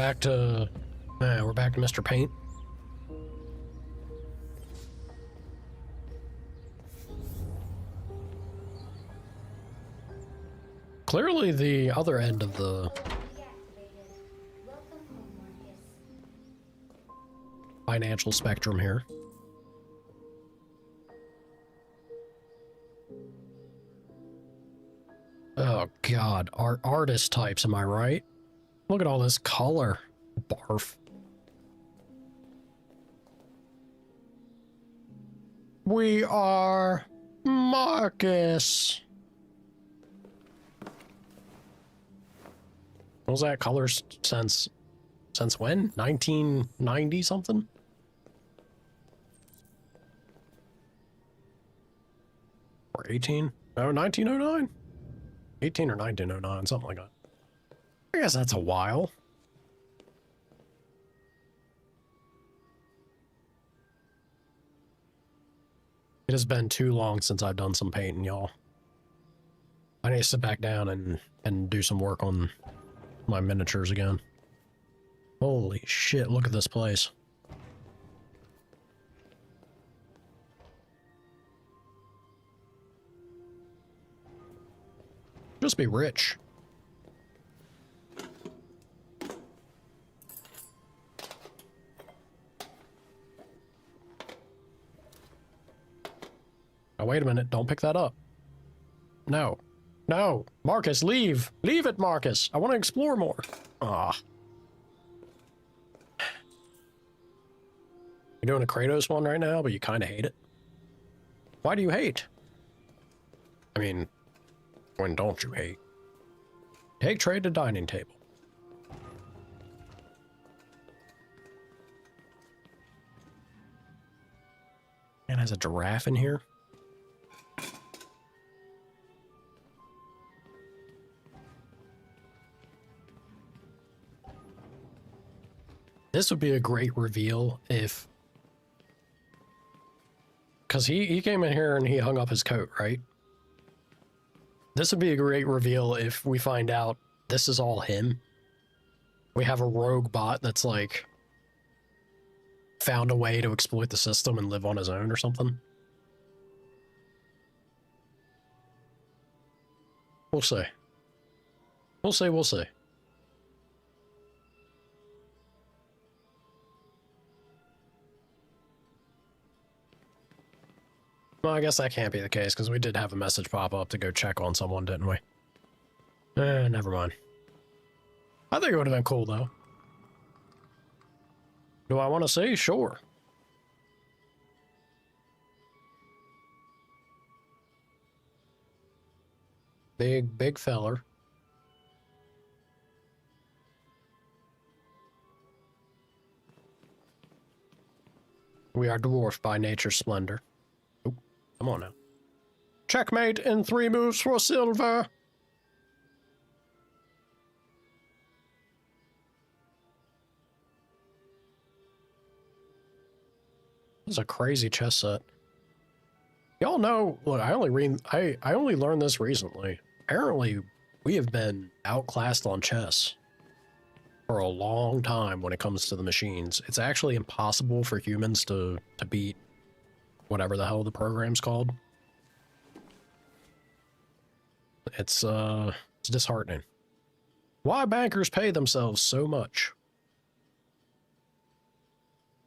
back to Mr. Paint. Clearly the other end of the financial spectrum here. Oh god, artist types, am I right? Look at all this color. Barf. We are Markus. What was that color since when? 1990 something? Or 18? No, 1909? 18 or 1909, something like that. I guess that's a while. It has been too long since I've done some painting, y'all. I need to sit back down and do some work on my miniatures again. Holy shit, look at this place. Just be rich. Oh, wait a minute. Don't pick that up. No. No. Markus, leave. Leave it, Markus. I want to explore more. Ah. You're doing a Kratos one right now, but you kind of hate it. Why do you hate? I mean, when don't you hate? Take tray to dining table. And has a giraffe in here. This would be a great reveal if... Because he came in here and he hung up his coat, right? This would be a great reveal if we find out this is all him. We have a rogue bot that's like... found a way to exploit the system and live on his own or something. We'll see. We'll see, we'll see. Well, I guess that can't be the case, because we did have a message pop up to go check on someone, didn't we? Never mind. I think it would have been cool, though. Do I want to see? Sure. Big feller. We are dwarfed by nature's splendor. Come on now. Checkmate in 3 moves for silver. This is a crazy chess set. Y'all know, look, I only learned this recently. Apparently, we have been outclassed on chess for a long time when it comes to the machines. It's actually impossible for humans to beat whatever the hell the program's called. It's disheartening. Why bankers pay themselves so much?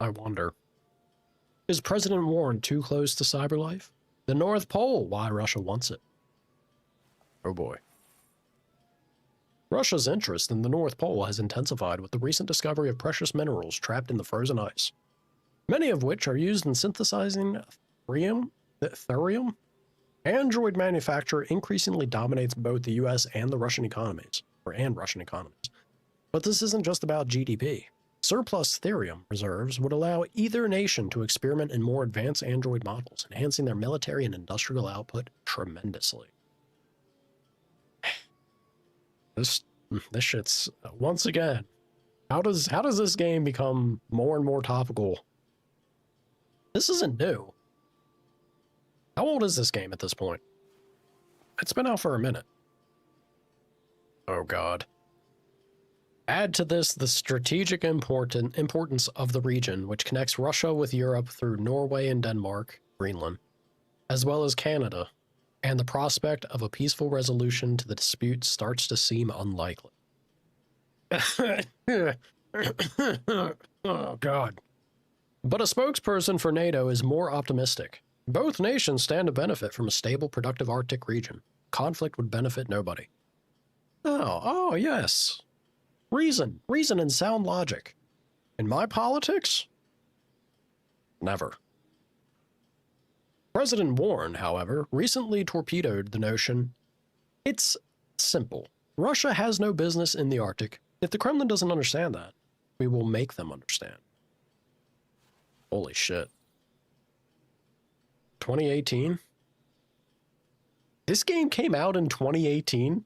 I wonder. Is President Warren too close to cyberlife? The North Pole, why Russia wants it. Oh boy. Russia's interest in the North Pole has intensified with the recent discovery of precious minerals trapped in the frozen ice, many of which are used in synthesizing thorium. Android manufacture increasingly dominates both the US and the Russian economies, But this isn't just about GDP. Surplus thorium reserves would allow either nation to experiment in more advanced Android models, enhancing their military and industrial output tremendously. This shit's once again. How does this game become more and more topical? This isn't new. How old is this game at this point? It's been out for a minute. Oh god. Add to this the strategic importance of the region, which connects Russia with Europe through Norway and Denmark, Greenland, as well as Canada, and the prospect of a peaceful resolution to the dispute starts to seem unlikely. Oh, God. But a spokesperson for NATO is more optimistic. Both nations stand to benefit from a stable, productive Arctic region. Conflict would benefit nobody. Oh, yes. Reason and sound logic. In my politics? Never. President Warren, however, recently torpedoed the notion. It's simple. Russia has no business in the Arctic. If the Kremlin doesn't understand that, we will make them understand. Holy shit. 2018? This game came out in 2018?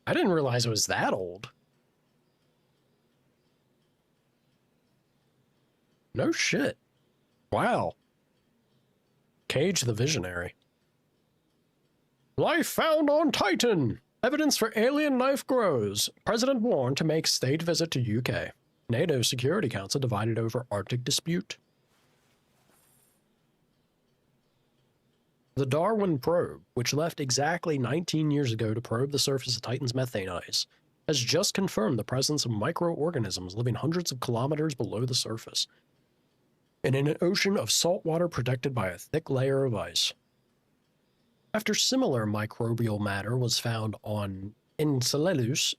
I didn't realize it was that old. No shit. Wow. Cage the Visionary. Life found on Titan. Evidence for alien life grows. President warned to make state visit to UK. NATO Security Council divided over Arctic dispute. The Darwin probe, which left exactly 19 years ago to probe the surface of Titan's methane ice, has just confirmed the presence of microorganisms living hundreds of kilometers below the surface, and in an ocean of salt water protected by a thick layer of ice. After similar microbial matter was found on Enceladus,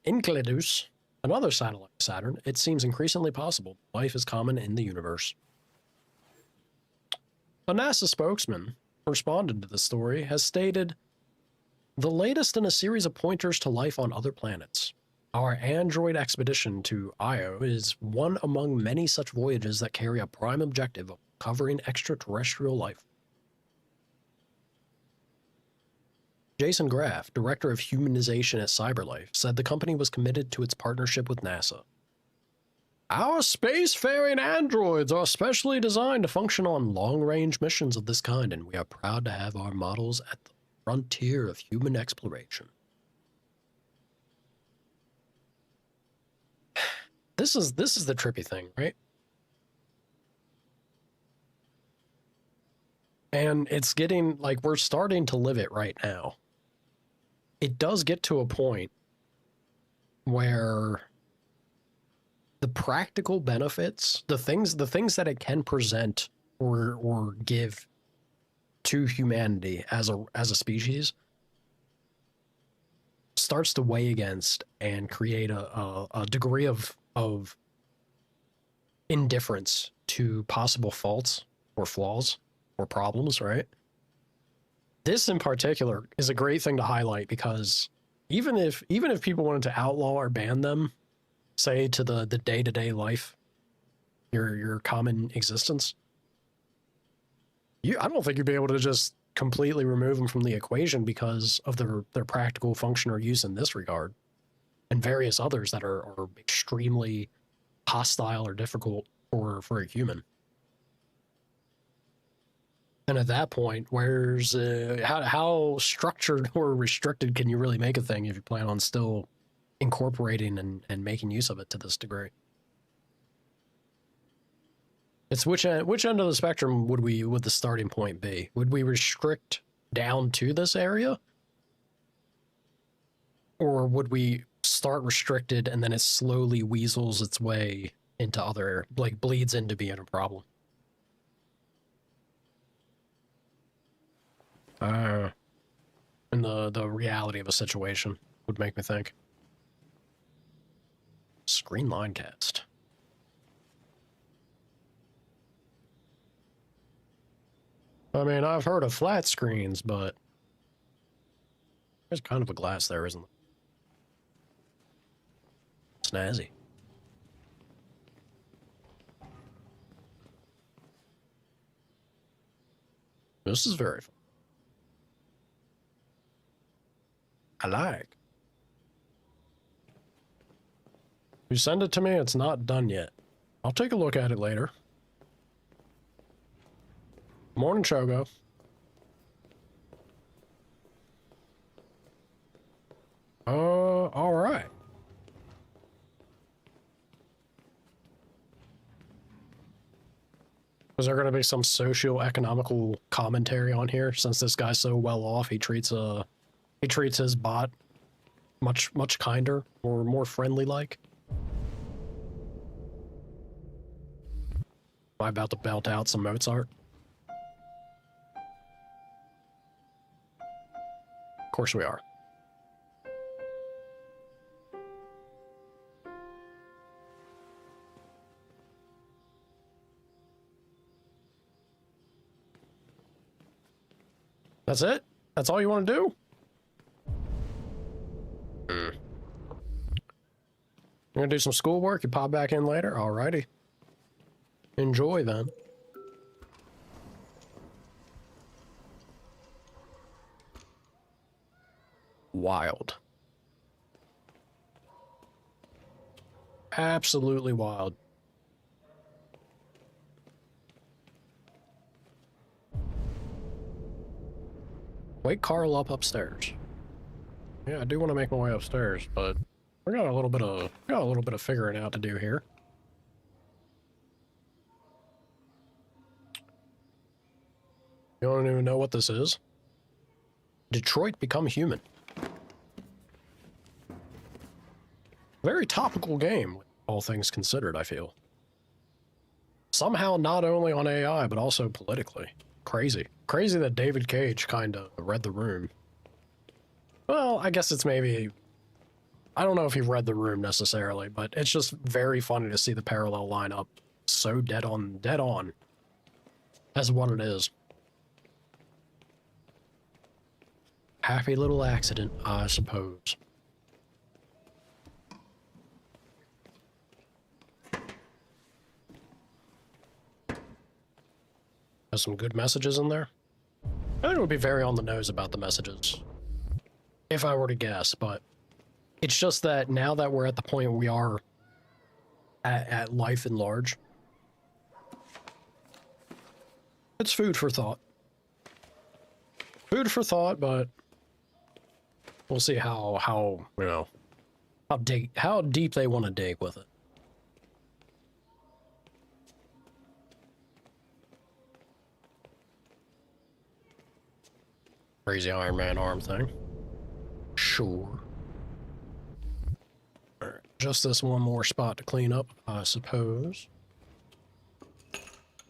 another satellite of Saturn, it seems increasingly possible life is common in the universe. A NASA spokesman responded to the story has stated, the latest in a series of pointers to life on other planets. Our Android expedition to Io is one among many such voyages that carry a prime objective of covering extraterrestrial life. Jason Graff, director of humanization at CyberLife, said the company was committed to its partnership with NASA. Our spacefaring androids are specially designed to function on long-range missions of this kind, and we are proud to have our models at the frontier of human exploration. This is the trippy thing, right? And it's getting, like, we're starting to live it right now. It does get to a point where the practical benefits, the things that it can present or give to humanity as a species, starts to weigh against and create a degree of indifference to possible faults or flaws or problems, right? This in particular is a great thing to highlight because even if people wanted to outlaw or ban them, say to the day-to-day life, your common existence, I don't think you'd be able to just completely remove them from the equation because of their practical function or use in this regard, and various others that are extremely hostile or difficult for a human. And at that point, where's how structured or restricted can you really make a thing if you plan on still incorporating and making use of it to this degree? It's which end of the spectrum would the starting point be? Would we restrict down to this area? Or would we start restricted and then it slowly weasels its way into other, like, bleeds into being a problem? And the reality of a situation would make me think. Screen line cast. I mean, I've heard of flat screens, but there's kind of a glass there, isn't there? Snazzy. This is very fun. I like. You send it to me, it's not done yet. I'll take a look at it later. Morning, Chogo. All right. Was there going to be some socio-economical commentary on here? Since this guy's so well off, he treats his bot much kinder or more friendly like. Am I about to belt out some Mozart? Of course we are. That's it? That's all you want to do? You're gonna do some schoolwork, you pop back in later? Alrighty. Enjoy then. Wild. Absolutely wild. Wake Carl up upstairs. Yeah, I do want to make my way upstairs, but we got a little bit of figuring out to do here. You don't even know what this is? Detroit Become Human. Very topical game, all things considered, I feel. Somehow not only on AI, but also politically. Crazy. Crazy that David Cage kind of read the room. Well, I guess it's maybe... I don't know if he read the room necessarily, but it's just very funny to see the parallel line up so dead on as what it is. Happy little accident, I suppose. Has some good messages in there. I think it would be very on the nose about the messages, if I were to guess, but it's just that now that we're at the point we are at life in large, it's food for thought. Food for thought, but we'll see how you know, how deep they want to dig with it. Crazy Iron Man arm thing. Sure. Alright, just this one more spot to clean up, I suppose.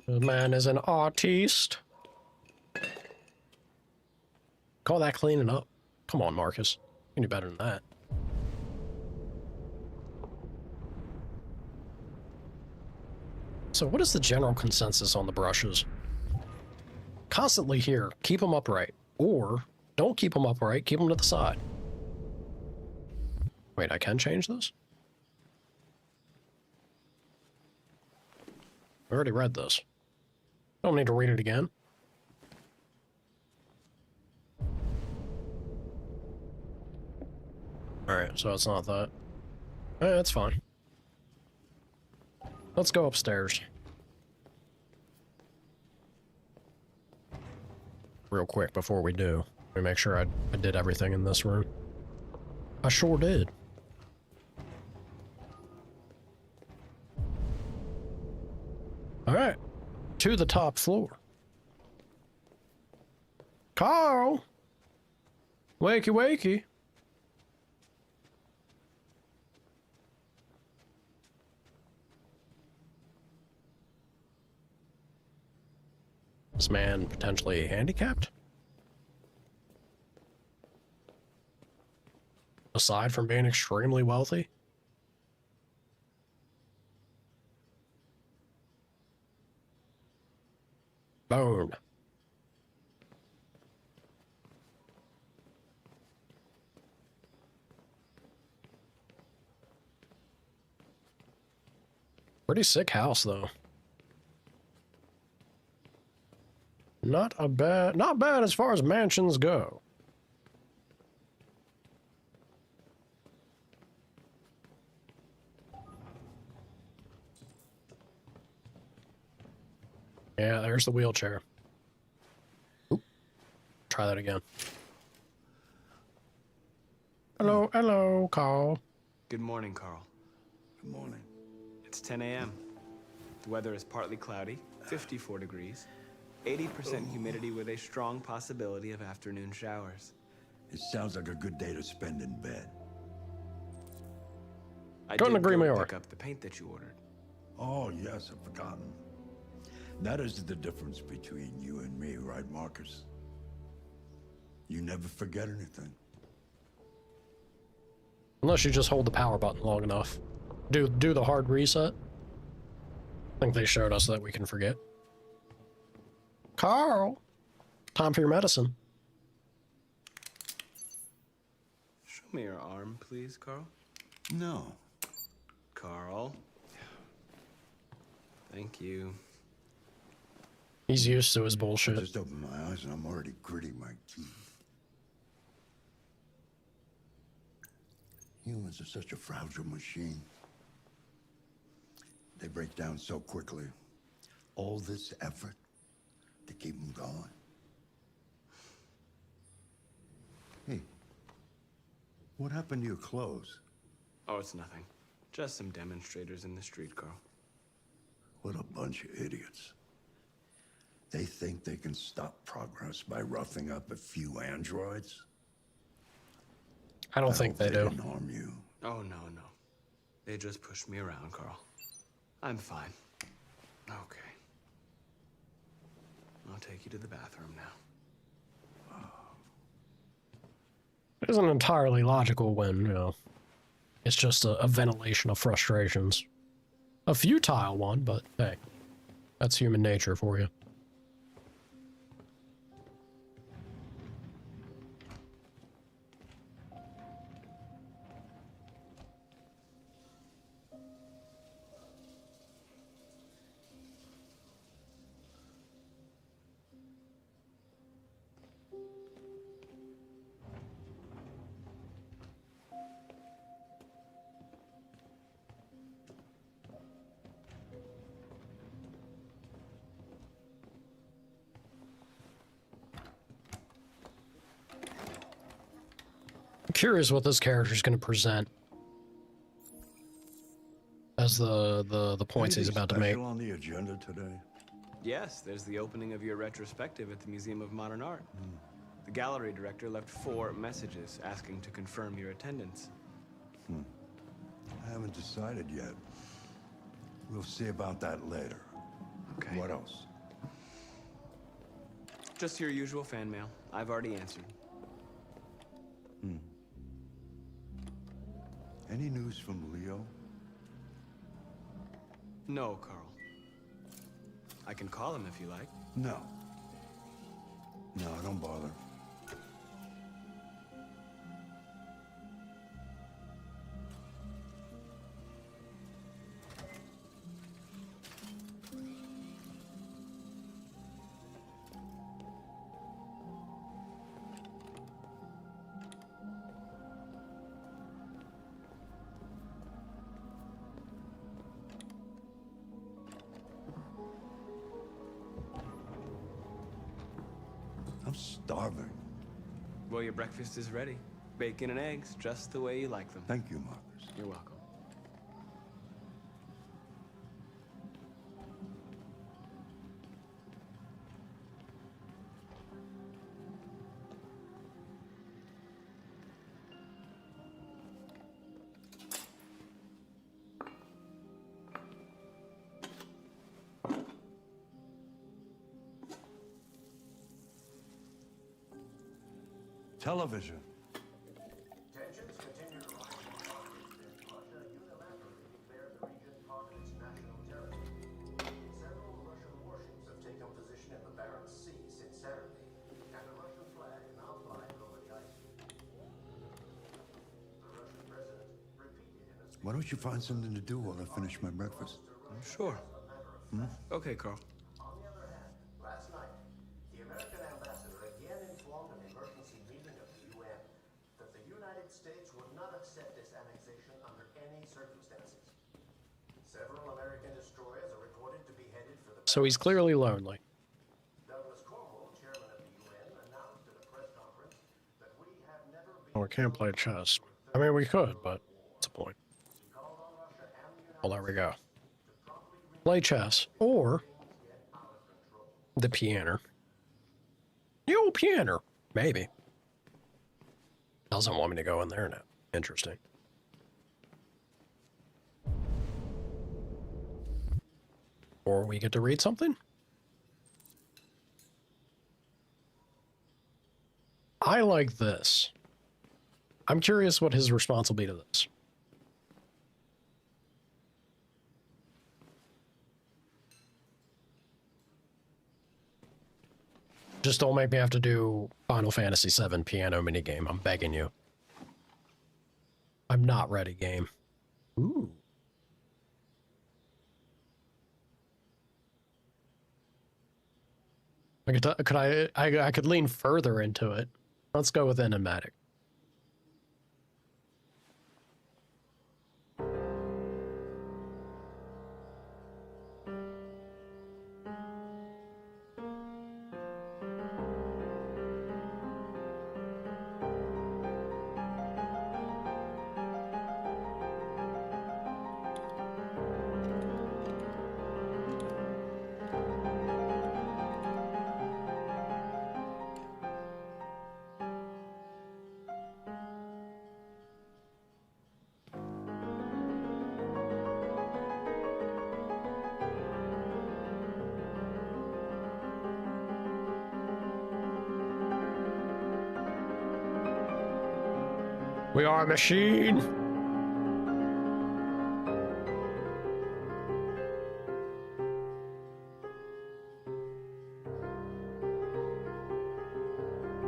The man is an artiste. Call that cleaning up? Come on, Markus. You can do better than that. So what is the general consensus on the brushes? Constantly here, keep them upright. Or, don't keep them upright, keep them to the side. Wait, I can change this? I already read this. Don't need to read it again. Alright, so it's not that. That's fine. Let's go upstairs. Real quick before we do. Let me make sure I did everything in this room. I sure did. Alright. To the top floor. Carl! Wakey wakey. This man potentially handicapped? Aside from being extremely wealthy? Bone. Pretty sick house, though. Not bad as far as mansions go. Yeah, there's the wheelchair. Oop. Try that again. Hello, Carl. Good morning, Carl. Good morning. It's 10 a.m. The weather is partly cloudy. 54 degrees. 80% humidity with a strong possibility of afternoon showers. It sounds like a good day to spend in bed. I Couldn't did agree go more. pick up the paint that you ordered. Oh, yes, I've forgotten. That is the difference between you and me, right, Markus? You never forget anything. Unless you just hold the power button long enough. Do the hard reset. I think they showed us that we can forget. Carl, time for your medicine. Show me your arm, please, Carl. No. Carl. Thank you. He's used to his I bullshit. just opened my eyes and I'm already gritting my teeth. Humans are such a fragile machine. They break down so quickly. All this effort to keep them going. Hey, what happened to your clothes? Oh, it's nothing. Just some demonstrators in the street, Carl. What a bunch of idiots. They think they can stop progress by roughing up a few androids? I don't think they do. Didn't harm you. Oh, no. They just pushed me around, Carl. I'm fine. Okay. I'll take you to the bathroom now. It isn't entirely logical when, you know, it's just a ventilation of frustrations. A futile one, but hey, that's human nature for you. I'm curious what this character is going to present as the points he's about to make. Anything special on the agenda today? Yes, there's the opening of your retrospective at the Museum of Modern Art. The gallery director left 4 messages asking to confirm your attendance. I haven't decided yet. We'll see about that later. Okay. What else? Just your usual fan mail. I've already answered. Any news from Leo? No, Carl. I can call him if you like. No. No, don't bother. I'm starving. Well, your breakfast is ready. Bacon and eggs, just the way you like them. Thank you, Markus. You're welcome. Television. Tensions continue to rise in Russia unilaterally declared the region part of its national territory. Several Russian warships have taken position in the Barents Sea since Saturday, and a Russian flag is now flying over the ice. The Russian president repeated in a speech. Why don't you find something to do while I finish my breakfast? Sure. Okay, Carl. On the other hand, last night, the American ambassador again informed an emergency meeting of the UN that the United States would not accept this annexation under any circumstances. Several American destroyers are reported to be headed for the... So he's clearly lonely. Douglas Cornwall, chairman of the UN, announced at a press conference that we have never been... Oh, we can't play chess. I mean, we could, but what's the point? He called on Russia and the United Well, there we go. States to promptly Play chess, or get out The piano. The old piano. Maybe. Doesn't want me to go in there now. Interesting. Or we get to read something? I like this. I'm curious what his response will be to this. Just don't make me have to do Final Fantasy VII piano minigame. I'm begging you. I'm not ready, game. Ooh. I could lean further into it. Let's go with enigmatic. We are a machine.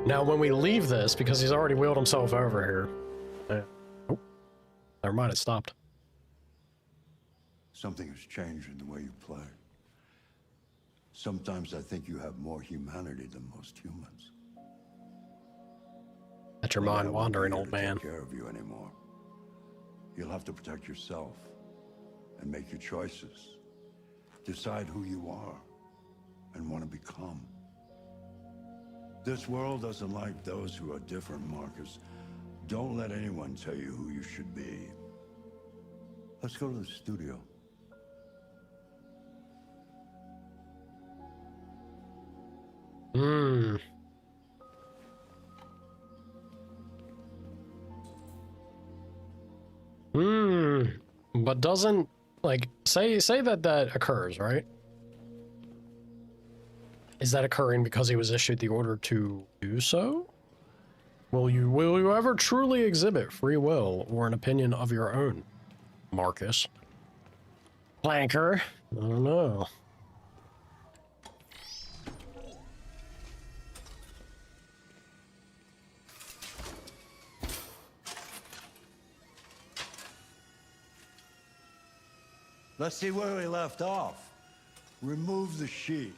Now, when we leave this, because he's already wheeled himself over here. Oh, never mind, it stopped. Something has changed in the way you play. Sometimes I think you have more humanity than most humans. Let your mind wandering, old man. Take care of you anymore. You'll have to protect yourself and make your choices. Decide who you are and want to become. This world doesn't like those who are different, Markus. Don't let anyone tell you who you should be. Let's go to the studio. But doesn't, like, say that occurs, right? Is that occurring because he was issued the order to do so? Will you ever truly exhibit free will or an opinion of your own, Markus? Planker? I don't know. Let's see where we left off. Remove the sheet.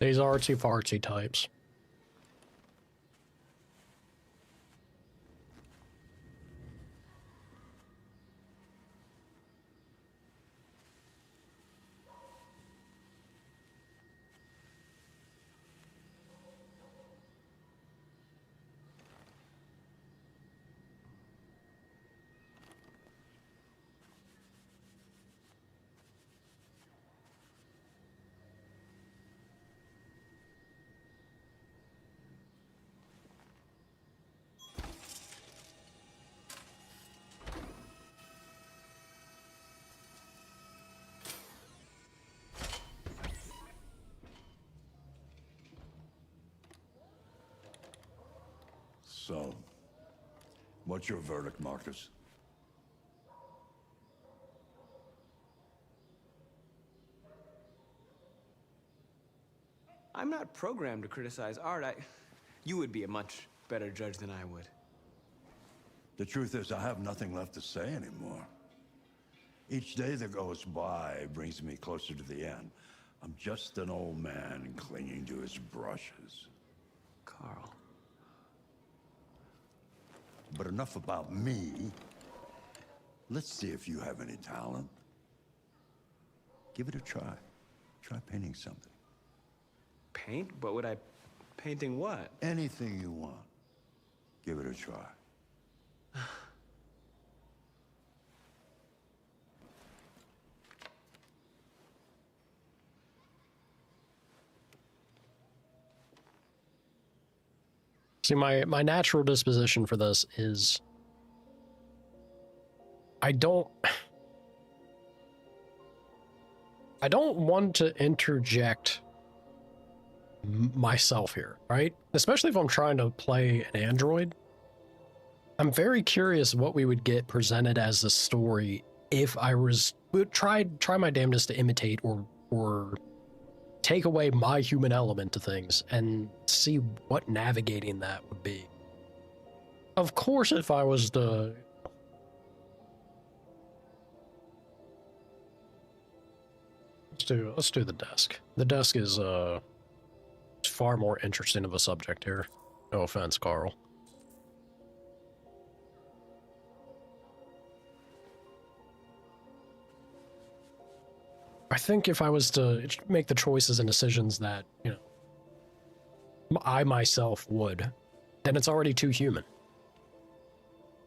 These artsy-fartsy types. So, what's your verdict, Markus? I'm not programmed to criticize art. You would be a much better judge than I would. The truth is, I have nothing left to say anymore. Each day that goes by brings me closer to the end. I'm just an old man clinging to his brushes. Carl. But enough about me. Let's see if you have any talent. Give it a try. Try painting something. Paint? What would I... Painting what? Anything you want. Give it a try. See, my natural disposition for this is I don't want to interject myself here, right? Especially if I'm trying to play an android. I'm very curious what we would get presented as the story if I would try my damnedest to imitate or take away my human element to things and see what navigating that would be. Of course, if I was to... Let's do the desk. The desk is far more interesting of a subject here. No offense, Carl. I think if I was to make the choices and decisions that, you know, I myself would, then it's already too human.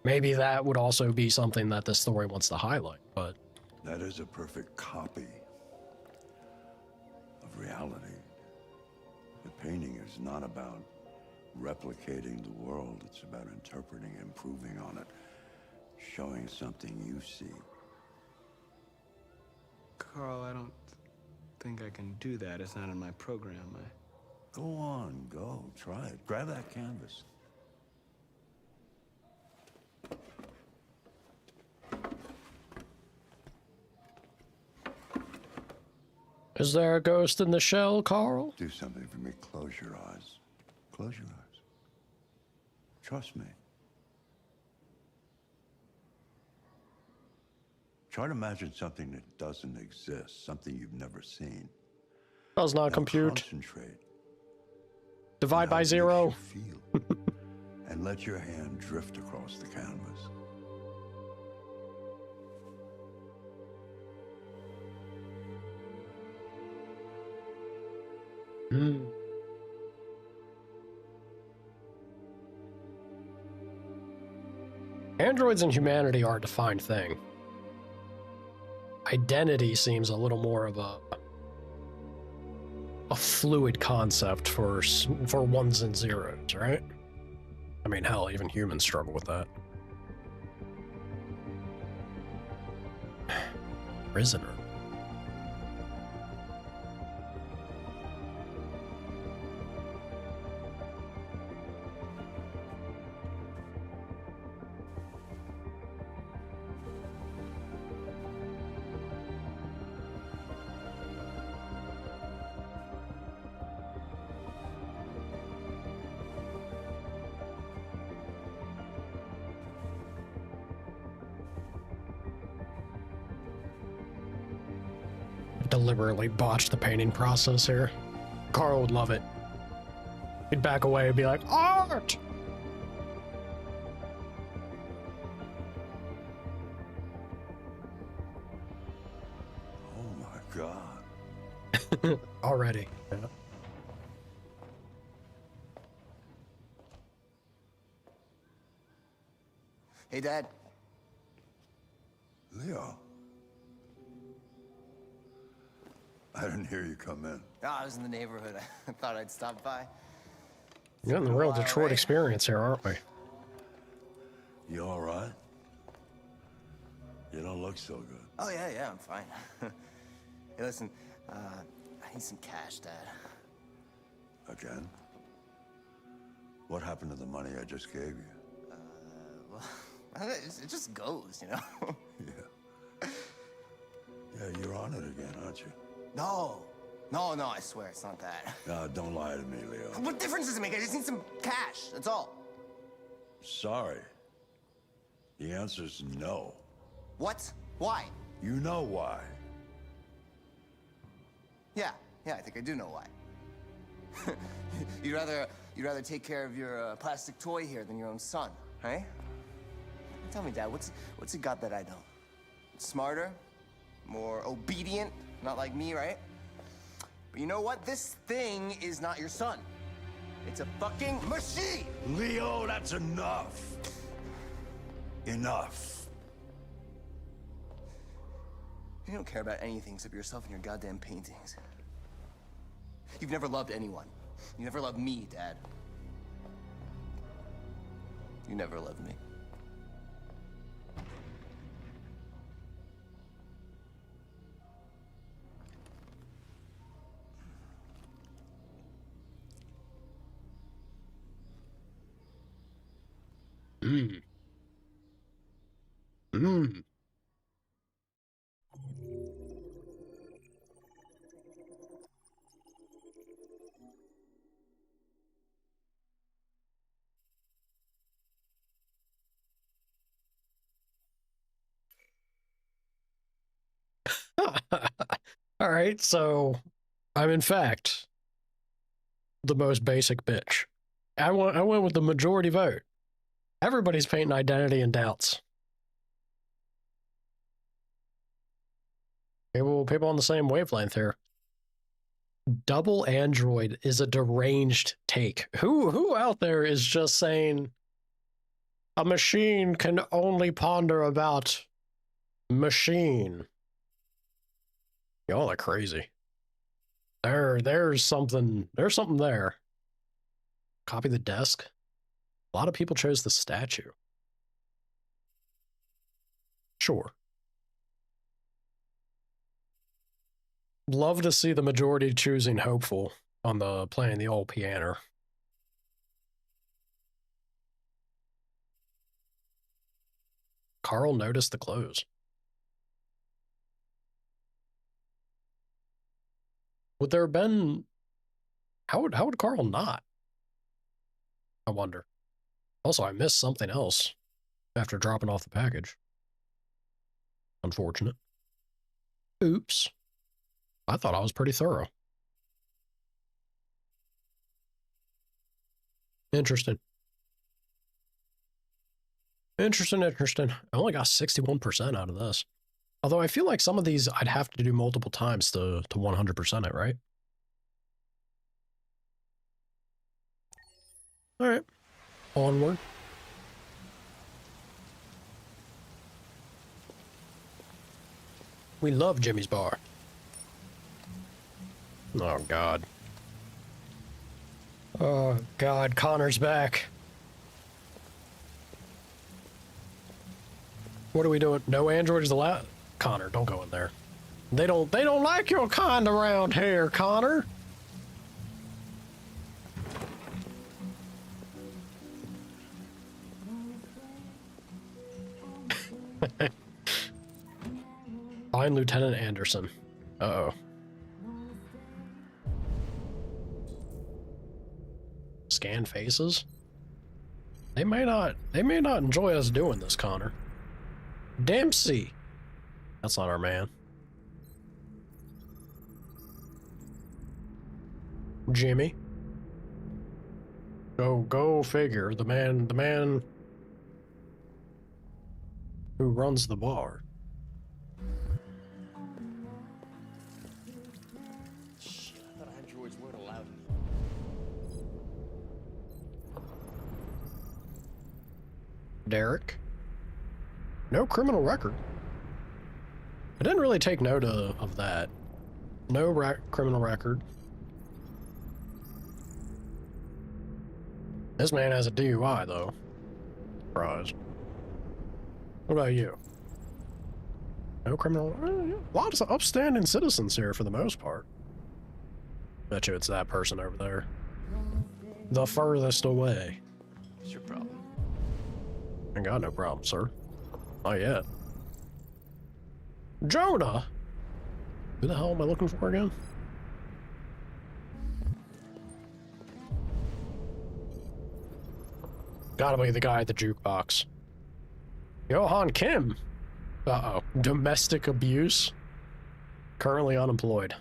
Maybe that would also be something that this story wants to highlight, but... That is a perfect copy of reality. The painting is not about replicating the world. It's about interpreting, improving on it, showing something you see. Carl, I don't think I can do that. It's not in my program. Go on, go. Try it. Grab that canvas. Is there a ghost in the shell, Carl? Do something for me. Close your eyes. Close your eyes. Trust me. Try to imagine something that doesn't exist, something you've never seen. Does not Now compute. Concentrate. Divide by Now zero. feel. And let your hand drift across the canvas. Androids and humanity are a defined thing. Identity seems a little more of a fluid concept for ones and zeros, right? I mean, hell, even humans struggle with that. Prisoner. Deliberately botched the painting process here. Carl would love it. He'd back away and be like, art! Oh my God. Already. Yeah. Hey, Dad. Leo. I didn't hear you come in. Oh, I was in the neighborhood. I thought I'd stop by. You're getting the real Detroit experience here, aren't we? You all right? You don't look so good. Oh, yeah, I'm fine. Hey, listen, I need some cash, Dad. Again? What happened to the money I just gave you? Well, it just goes, you know? Yeah. Yeah, you're on it again, aren't you? No, I swear, it's not that. No, don't lie to me, Leo. What difference does it make? I just need some cash, that's all. Sorry. The answer's no. What? Why? You know why. Yeah, I think I do know why. You'd rather take care of your plastic toy here than your own son, right? Tell me, Dad, what's it got that I don't? Smarter? More obedient? Not like me, right? But you know what? This thing is not your son. It's a fucking machine! Leo, that's enough. Enough. You don't care about anything except yourself and your goddamn paintings. You've never loved anyone. You never loved me, Dad. You never loved me. Mm. Mm. All right, so I'm in fact the most basic bitch. I went with the majority vote. Everybody's painting identity and doubts. People on the same wavelength here. Double android is a deranged take. Who out there is just saying a machine can only ponder about machine? Y'all are crazy. There's something there. Copy the desk. A lot of people chose the statue. Sure. Love to see the majority choosing hopeful on the playing the old piano. Carl noticed the clothes. Would there have been... How would Carl not? I wonder. Also, I missed something else after dropping off the package. Unfortunate. Oops. I thought I was pretty thorough. Interesting. Interesting. I only got 61% out of this. Although I feel like some of these I'd have to do multiple times to 100% it, right? All right. Onward. We love Jimmy's Bar. Oh, God. Oh, God. Connor's back. What are we doing? No androids allowed? Connor, don't go in there. They don't like your kind around here, Connor. Find Lieutenant Anderson. Uh-oh. Scan faces? They may not enjoy us doing this, Connor. Dempsey. That's not our man. Jimmy. Go figure. The man who runs the bar. Shit, I thought androids weren't allowed in here. Derek. No criminal record. I didn't really take note of that. No criminal record. This man has a DUI, though. Surprise. What about you? No criminal... A lot of upstanding citizens here, for the most part. Bet you it's that person over there. The furthest away. What's your problem? I got no problem, sir. Not yet. Jonah? Who the hell am I looking for again? Gotta be the guy at the jukebox. Johan Kim. Uh-oh. Domestic abuse. Currently unemployed.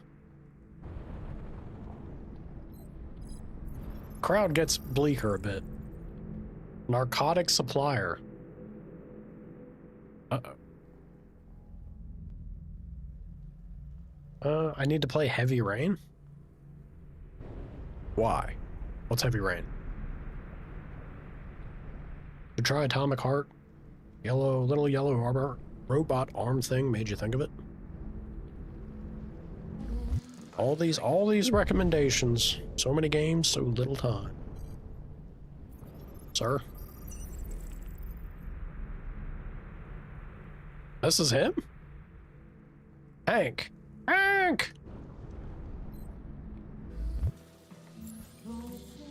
Crowd gets bleaker a bit. Narcotic supplier. I need to play Heavy Rain? Why? What's Heavy Rain? To try Atomic Heart? Little yellow robot arm thing made you think of it? All these recommendations. So many games, so little time. Sir? This is him? Hank! Hank!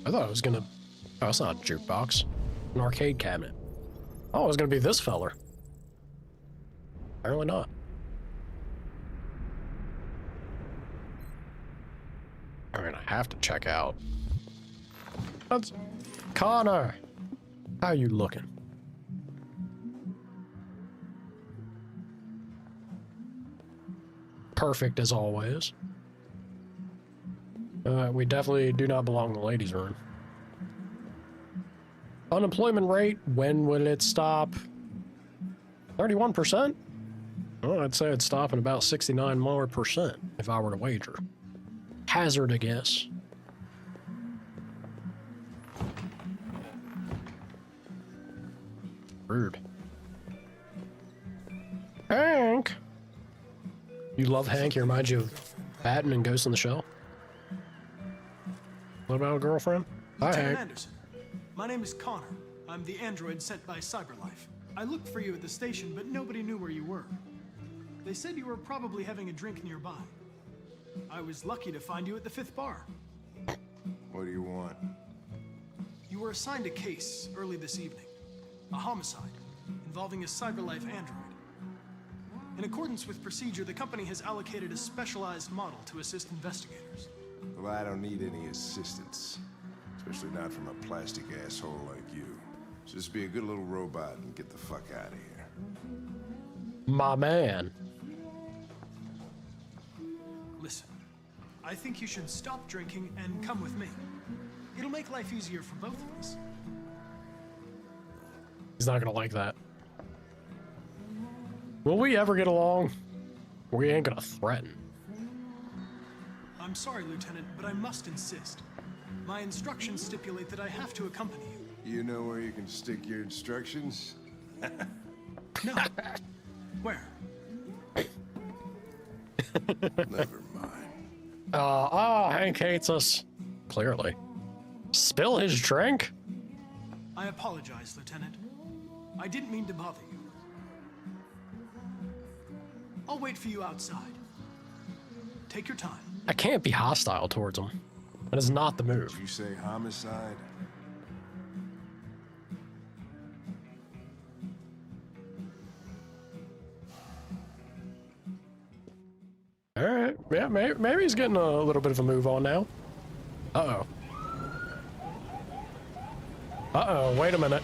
I thought it was gonna... Oh, it's not a jukebox. An arcade cabinet. Oh, it was gonna be this feller. Apparently not. I mean, I have to check out. That's... Connor! How you looking? Perfect as always. We definitely do not belong in the ladies' room. Unemployment rate, when will it stop? 31%? Well, I'd say it'd stop at about 69 more percent if I were to wager. Hazard a guess. Rude. Hank! You love Hank? He reminds you of Batman and Ghost in the Shell? What about a girlfriend? Hi, Lieutenant Hank. Anderson, my name is Connor. I'm the android sent by CyberLife. I looked for you at the station, but nobody knew where you were. They said you were probably having a drink nearby. I was lucky to find you at the 5th bar. What do you want? You were assigned a case early this evening. A homicide involving a CyberLife android. In accordance with procedure, the company has allocated a specialized model to assist investigators. Well, I don't need any assistance. Especially not from a plastic asshole like you. Just be a good little robot and get the fuck out of here. My man. Listen, I think you should stop drinking and come with me. It'll make life easier for both of us. He's not gonna like that. Will we ever get along? We ain't gonna threaten. I'm sorry, Lieutenant, but I must insist. My instructions stipulate that I have to accompany you. You know where you can stick your instructions? No. Where? Never mind. Hank hates us. Clearly. Spill his drink? I apologize, Lieutenant. I didn't mean to bother you. I'll wait for you outside. Take your time. I can't be hostile towards him. That is not the move. Did you say homicide? Alright, yeah, maybe he's getting a little bit of a move on now. Uh-oh. Uh-oh, wait a minute.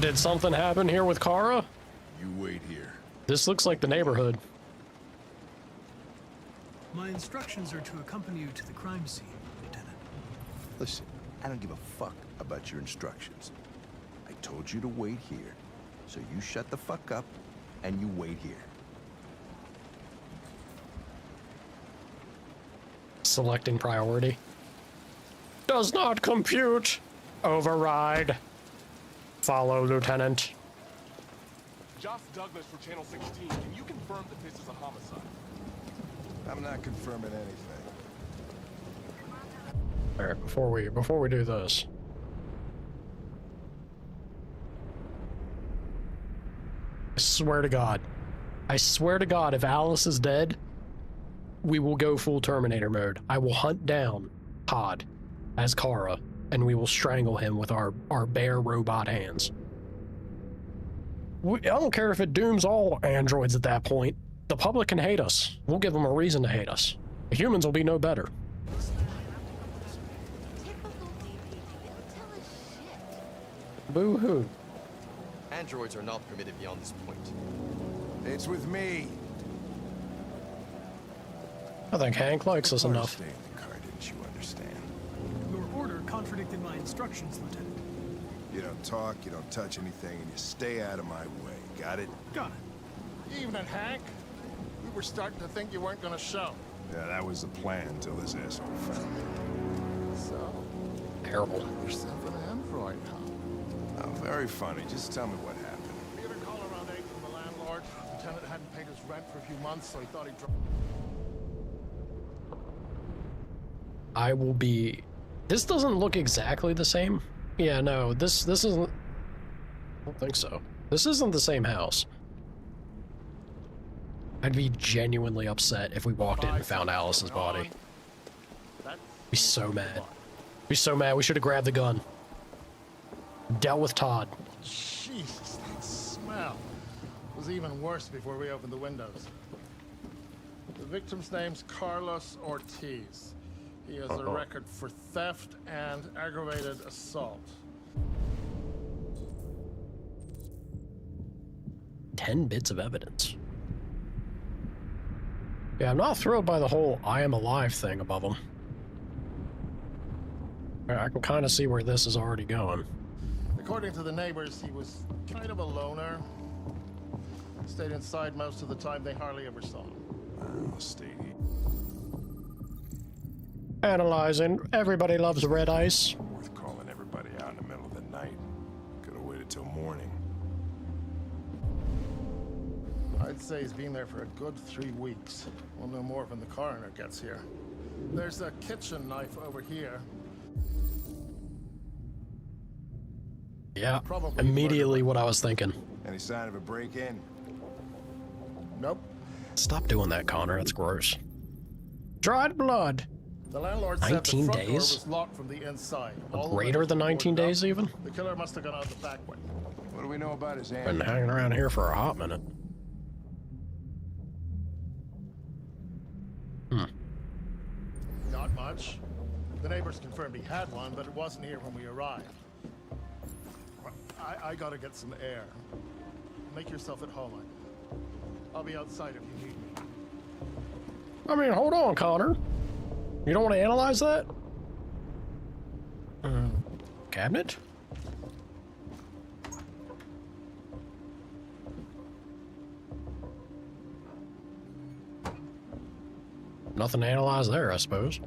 Did something happen here with Kara? You wait here. This looks like the neighborhood. My instructions are to accompany you to the crime scene, Lieutenant. Listen, I don't give a fuck about your instructions. I told you to wait here. So you shut the fuck up and you wait here. Selecting priority. Does not compute. Override. Follow, Lieutenant. Josh Douglas from Channel 16. Can you confirm that this is a homicide? I'm not confirming anything. All right, before we do this. I swear to God, if Alice is dead, we will go full Terminator mode. I will hunt down Todd as Kara, and we will strangle him with our bare robot hands. I don't care if it dooms all androids at that point. The public can hate us. We'll give them a reason to hate us. The humans will be no better. Boo-hoo. Androids are not permitted beyond this point. It's with me. I think Hank likes us enough. Stay in the car, didn't you understand? Your order contradicted my instructions, Lieutenant. You don't talk, you don't touch anything, and you stay out of my way. Got it? Got it. Evening, Hank. We were starting to think you weren't gonna show. Yeah, that was the plan until this asshole found me. So, Terrible. yourself an android, huh? Oh, very funny. Just tell me what happened. We had a call around 8 from the landlord. The tenant hadn't paid his rent for a few months, so he thought he'd drop. I will be... This doesn't look exactly the same. Yeah, no, this isn't... I don't think so. This isn't the same house. I'd be genuinely upset if we walked in and found Alice's body. Be so mad. Be so mad. We should have grabbed the gun. Dealt with Todd. Jesus, that smell was even worse before we opened the windows. The victim's name's Carlos Ortiz. He has a record for theft and aggravated assault. 10 bits of evidence. Yeah, I'm not thrilled by the whole I am alive thing above him. I can kind of see where this is already going. According to the neighbors, he was kind of a loner. Stayed inside most of the time. They hardly ever saw him. Oh, Stevie. Analyzing. Everybody loves red ice. Worth calling everybody out in the middle of the night. Could have waited till morning. I'd say he's been there for a good 3 weeks. We'll know more when the coroner gets here. There's a kitchen knife over here. Yeah, Probably immediately what I was thinking. Any sign of a break-in? Nope. Stop doing that, Connor. That's gross. Dried blood. The landlord said 19 the front door days? was locked from the inside. All the Greater windows than were 19 boarded days, up. even? The killer must have gone out the back way. What do we know about his Been aunt? hanging around here for a hot minute. Not much. The neighbors confirmed he had one, but it wasn't here when we arrived. Well, I gotta get some air. Make yourself at home. I'll be outside if you need me. I mean, hold on, Connor. You don't want to analyze that? Cabinet? Nothing to analyze there, I suppose.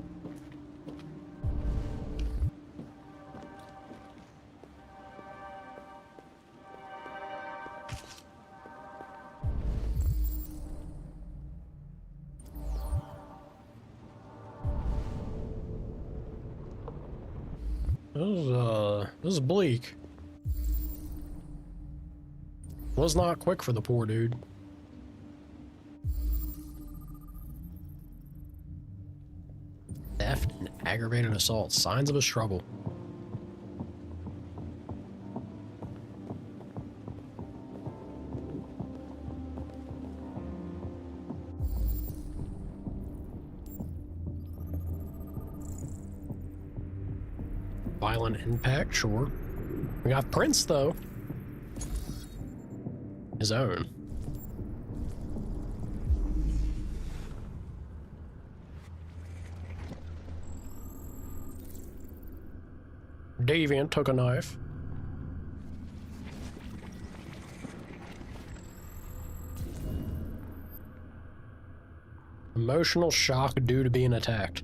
This is bleak. Was not quick for the poor dude. Theft and aggravated assault. Signs of a struggle. Violent impact, sure. We got Prince, though. His own. Deviant took a knife. Emotional shock due to being attacked.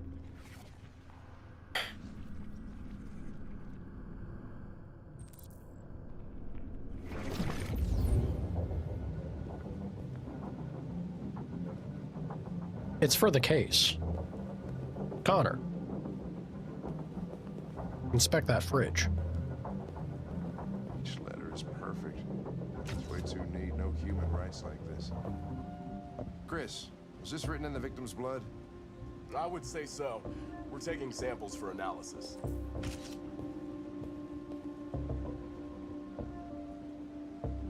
It's for the case. Connor. Inspect that fridge. Each letter is perfect. It's way too neat. No human writes like this. Chris, was this written in the victim's blood? I would say so. We're taking samples for analysis.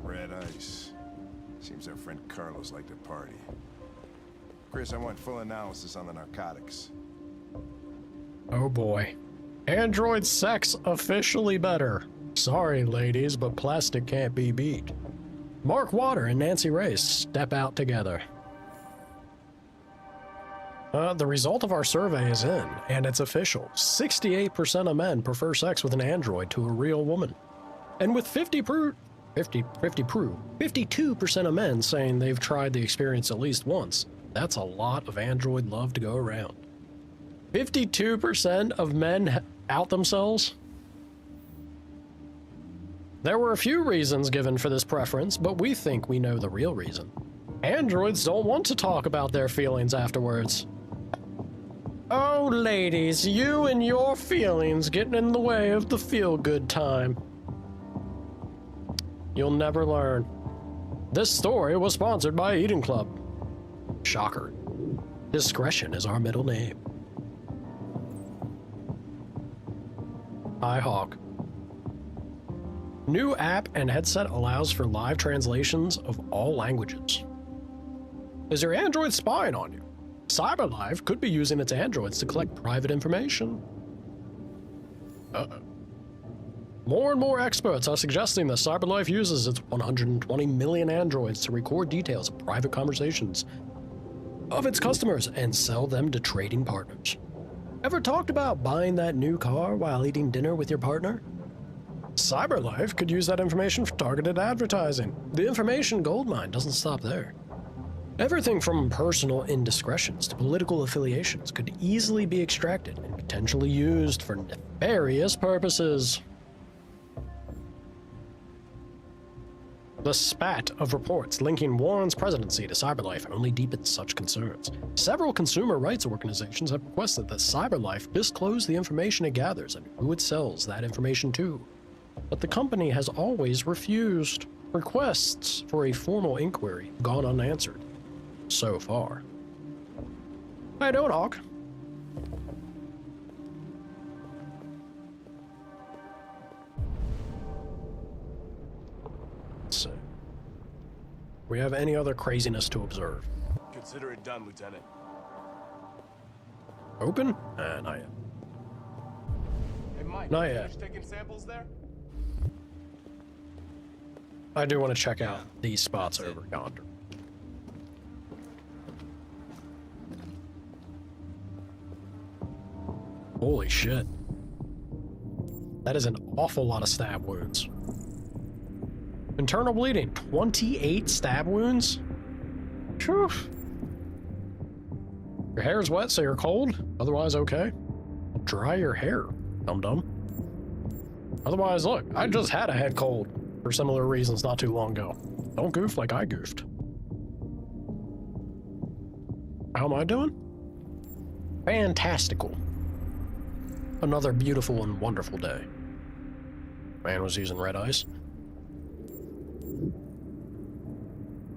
Red ice. Seems our friend Carlos liked to party. Chris, I want full analysis on the narcotics. Oh boy. Android sex officially better. Sorry, ladies, but plastic can't be beat. Mark Water and Nancy Race step out together. The result of our survey is in, and it's official. 68% of men prefer sex with an android to a real woman. And with 52% of men saying they've tried the experience at least once, that's a lot of android love to go around. 52% of men out themselves? There were a few reasons given for this preference, but we think we know the real reason. Androids don't want to talk about their feelings afterwards. Oh, ladies, you and your feelings getting in the way of the feel-good time. You'll never learn. This story was sponsored by Eden Club. Shocker. Discretion is our middle name. Hi, Hawk. New app and headset allows for live translations of all languages. Is your Android spying on you? CyberLife could be using its androids to collect private information. Uh-oh. More and more experts are suggesting that CyberLife uses its 120 million androids to record details of private conversations of its customers and sell them to trading partners. Ever talked about buying that new car while eating dinner with your partner? CyberLife could use that information for targeted advertising. The information goldmine doesn't stop there. Everything from personal indiscretions to political affiliations could easily be extracted and potentially used for nefarious purposes. The spat of reports linking Warren's presidency to CyberLife only deepens such concerns. Several consumer rights organizations have requested that CyberLife disclose the information it gathers and who it sells that information to. But the company has always refused. Requests for a formal inquiry have gone unanswered. So far. How you doing, Hawk? Let's see. We have any other craziness to observe? Consider it done, Lieutenant. Open? Not yet. Hey, Mike, Not you yet. finished taking samples there? I do want to check out these spots over yonder. Holy shit. That is an awful lot of stab wounds. Internal bleeding, 28 stab wounds? Phew. Your hair is wet, so you're cold? Otherwise, okay. Dry your hair, dum-dum. Otherwise, look, I just had a head cold for similar reasons not too long ago. Don't goof like I goofed. How am I doing? Fantastical. Another beautiful and wonderful day. Man was using red ice.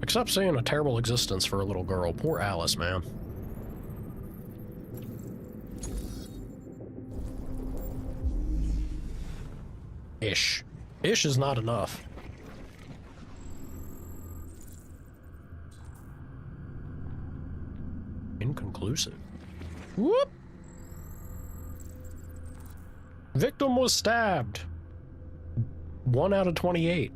Except seeing a terrible existence for a little girl. Poor Alice, man. Ish. Ish is not enough. Inconclusive. Whoop! Victim was stabbed. 1 out of 28.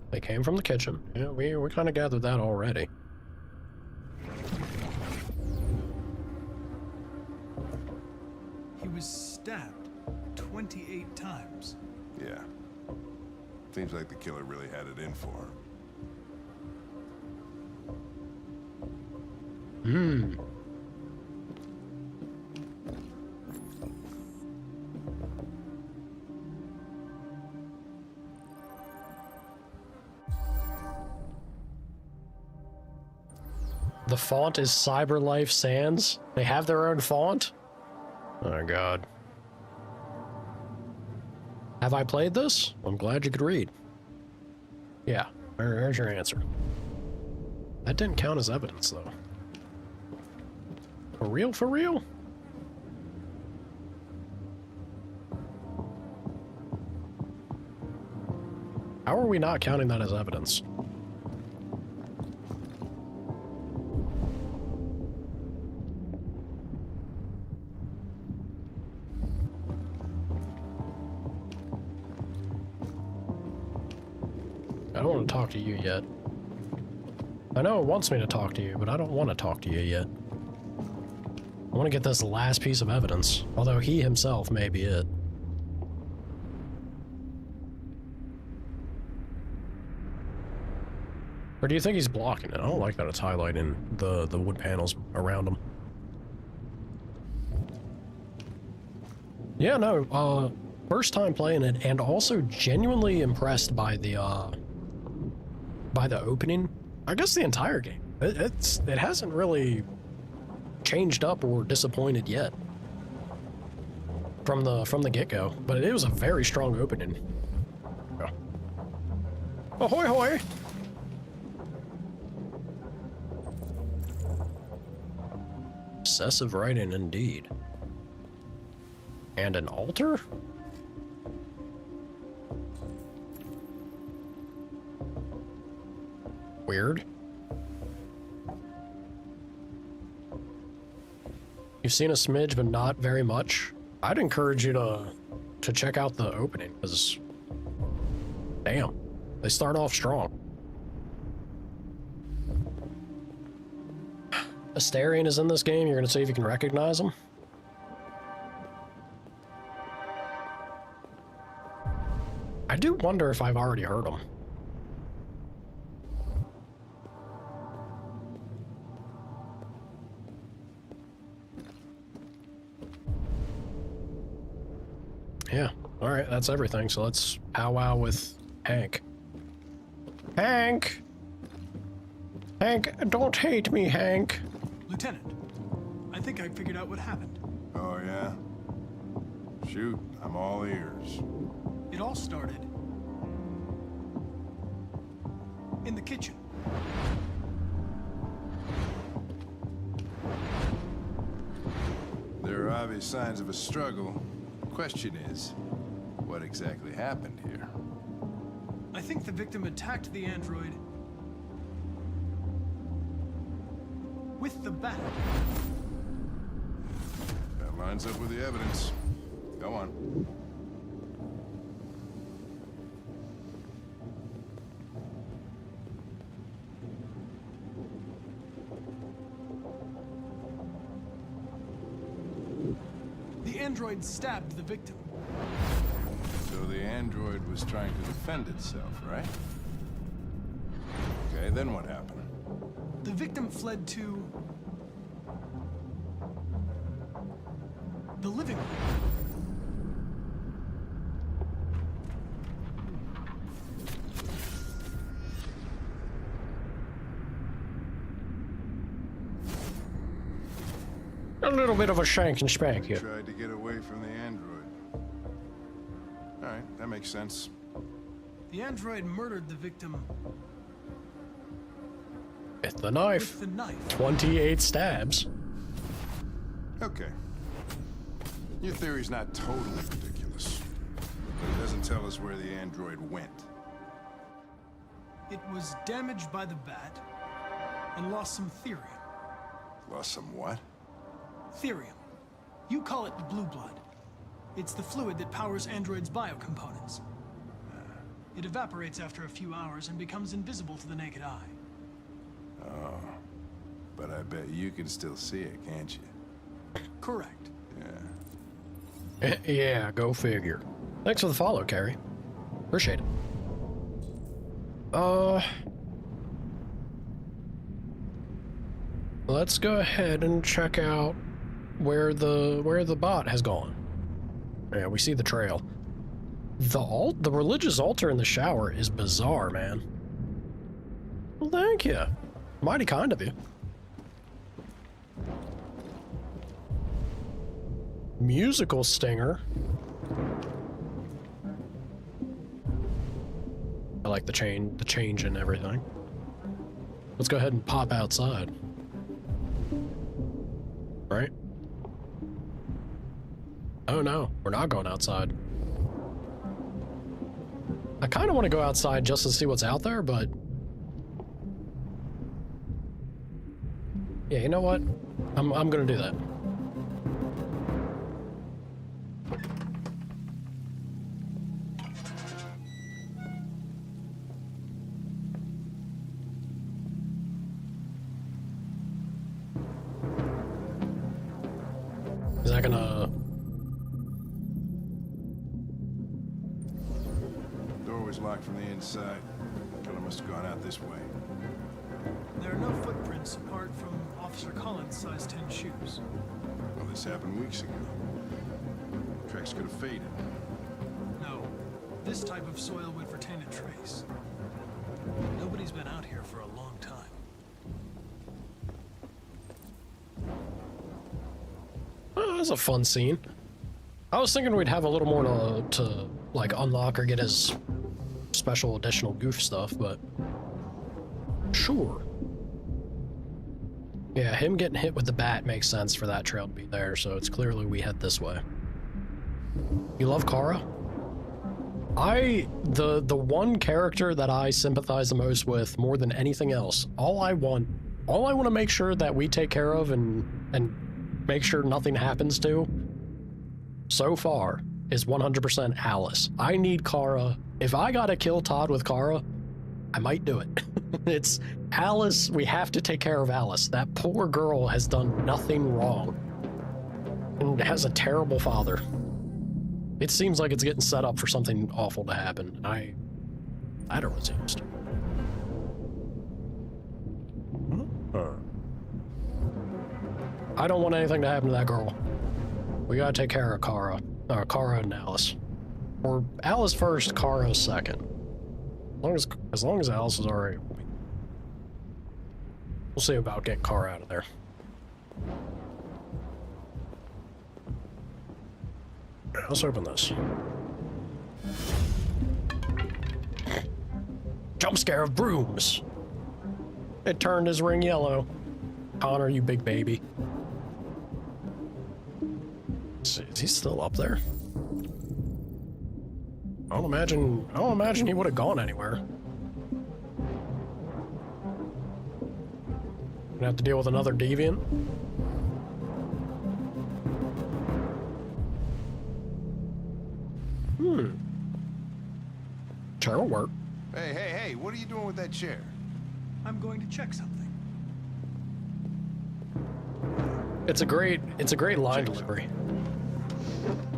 They came from the kitchen. Yeah, we kind of gathered that already. He was stabbed 28 times. Yeah. Seems like the killer really had it in for him. The font is CyberLife Sans. They have their own font? Oh god. Have I played this? I'm glad you could read. Yeah, there's your answer. That didn't count as evidence, though. For real, for real? How are we not counting that as evidence? I don't want to talk to you yet. I know it wants me to talk to you, but I don't want to talk to you yet. I want to get this last piece of evidence, although he himself may be it. Or do you think he's blocking it? I don't like that it's highlighting the wood panels around him. Yeah, no, first time playing it, and also genuinely impressed by the opening. I guess the entire game. It hasn't really changed up or disappointed yet from the get-go, but it was a very strong opening. Yeah. Ahoy hoy! Obsessive writing indeed. And an altar? Weird. You've seen a smidge, but not very much. I'd encourage you to check out the opening, because damn, they start off strong. Astarion is in this game. You're gonna see if you can recognize him. I do wonder if I've already heard him. Yeah, alright, that's everything, so let's powwow with Hank. Hank! Hank, don't hate me, Hank. Lieutenant, I think I figured out what happened. Oh, yeah? Shoot, I'm all ears. It all started in the kitchen. There are obvious signs of a struggle. Question is, what exactly happened here? I think the victim attacked the android with the bat. That lines up with the evidence. Go on. The android stabbed the victim. So the android was trying to defend itself, right? Okay, then what happened? The victim fled to the living room. A little bit of a shank and spank here. Tried to get away from the android. All right, that makes sense. The android murdered the victim With the knife. with the knife. 28 stabs. Okay. Your theory's not totally ridiculous, but it doesn't tell us where the android went. It was damaged by the bat and lost some therium. Lost some what? Therium. You call it the blue blood. It's the fluid that powers androids' biocomponents. It evaporates after a few hours and becomes invisible to the naked eye. Oh. But I bet you can still see it, can't you? Correct. Yeah. Yeah, go figure. Thanks for the follow, Carrie. Appreciate it. Let's go ahead and check out where the bot has gone. Yeah, we see the trail. The religious altar in the shower is bizarre, man. Well, thank you. Mighty kind of you. Musical stinger. I like the change and everything. Let's go ahead and pop outside. Right? Oh no, we're not going outside. I kind of want to go outside just to see what's out there, but yeah, you know what? I'm gonna do that. door's locked from the inside. Killer must have gone out this way. There are no footprints apart from Officer Collins' size 10 shoes. Well, this happened weeks ago. Tracks could have faded. No, this type of soil would retain a trace. Nobody's been out here for a long time. Oh, that's a fun scene. I was thinking we'd have a little more to like unlock or get his special additional goof stuff, but sure. Yeah, him getting hit with the bat makes sense for that trail to be there, so it's clearly we head this way. You love Kara? The one character that I sympathize the most with more than anything else, all I want to make sure that we take care of and make sure nothing happens to, so far, is 100% Alice. I need Kara. If I gotta kill Todd with Kara, I might do it. It's Alice. We have to take care of Alice. That poor girl has done nothing wrong and has a terrible father. It seems like it's getting set up for something awful to happen. I don't resist. I don't want anything to happen to that girl. We gotta take care of Kara. Kara and Alice. Or Alice first, Kara second. As long as Alice is alright. We'll see about getting Kara out of there. Let's open this. Jump scare of brooms. It turned his ring yellow. Connor, you big baby. Is he still up there? I don't imagine he would have gone anywhere. Gonna have to deal with another deviant. Chair will work. Hey, what are you doing with that chair? I'm going to check something. It's a great line delivery.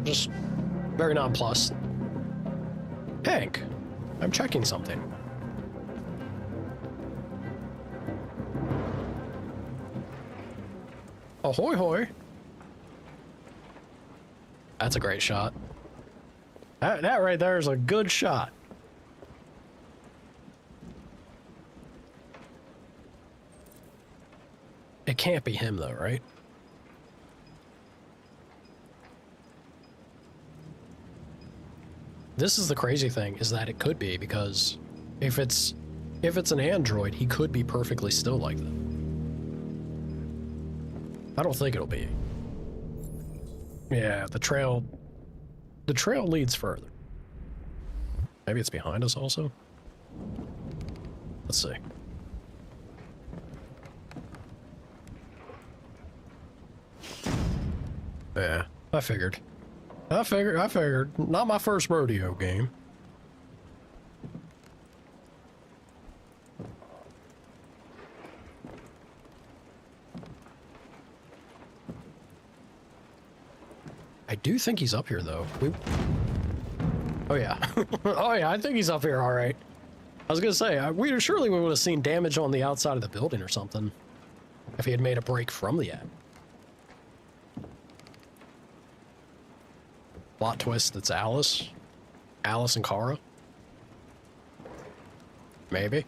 Just very nonplussed. Hank, I'm checking something. Ahoy hoy. That's a great shot. That right there is a good shot. It can't be him though, right? This is the crazy thing, is that it could be, because if it's an android, he could be perfectly still like that. I don't think it'll be. Yeah, the trail leads further. Maybe it's behind us also? Let's see. Yeah, I figured. Not my first rodeo game. I do think he's up here, though. Oh, yeah. Oh, yeah, I think he's up here, all right. I was gonna say, surely we would have seen damage on the outside of the building or something if he had made a break from the attic. Plot twist, it's Alice. Alice and Kara. Maybe.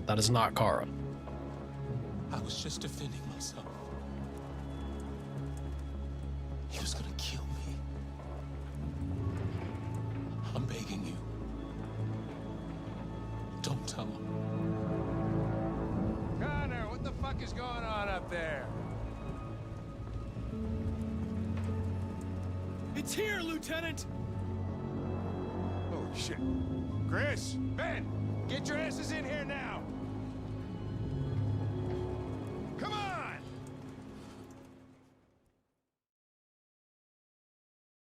That is not Kara. I was just defending myself. He was gonna kill me. I'm begging you. Don't tell him. Connor, what the fuck is going on up there? It's here, Lieutenant! Holy shit. Chris, Ben, get your asses in here now. Come on!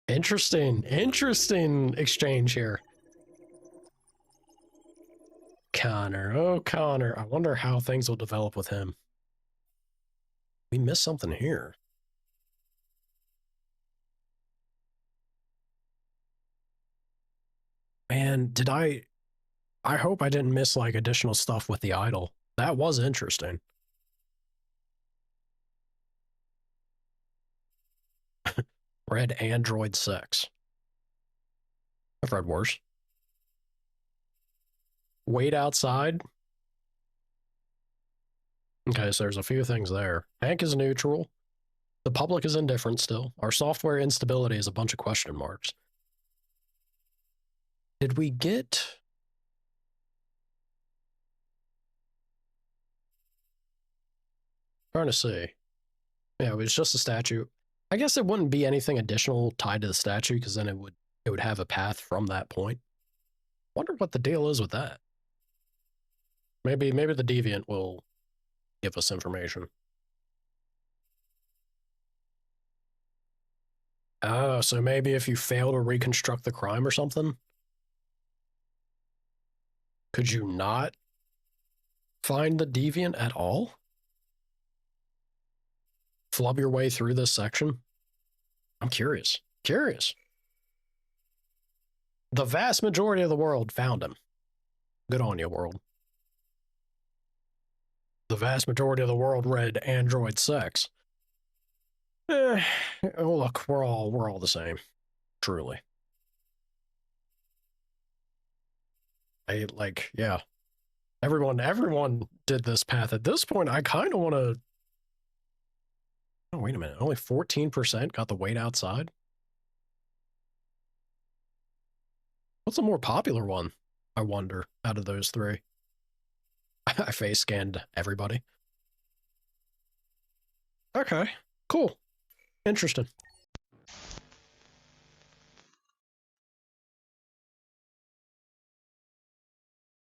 Interesting exchange here. Connor. Oh, Connor. I wonder how things will develop with him. We missed something here. Man, did I hope I didn't miss, like, additional stuff with the idol. That was interesting. Read Android 6. I've read worse. Wait outside. Okay, so there's a few things there. Hank is neutral. The public is indifferent still. Our software instability is a bunch of question marks. Did we get... Trying to see. Yeah, it was just a statue. I guess it wouldn't be anything additional tied to the statue, because then it would have a path from that point. Wonder what the deal is with that. Maybe the deviant will give us information. Oh, so maybe if you fail to reconstruct the crime or something? Could you not find the deviant at all? Flub your way through this section? I'm curious. The vast majority of the world found him. Good on you, world. The vast majority of the world read Android 6. Look, we're all the same. Truly. Yeah. Everyone did this path. At this point, I kind of want to... Oh, wait a minute. Only 14% got the wait outside? What's a more popular one, I wonder, out of those three? I face scanned everybody. Okay, cool. Interesting.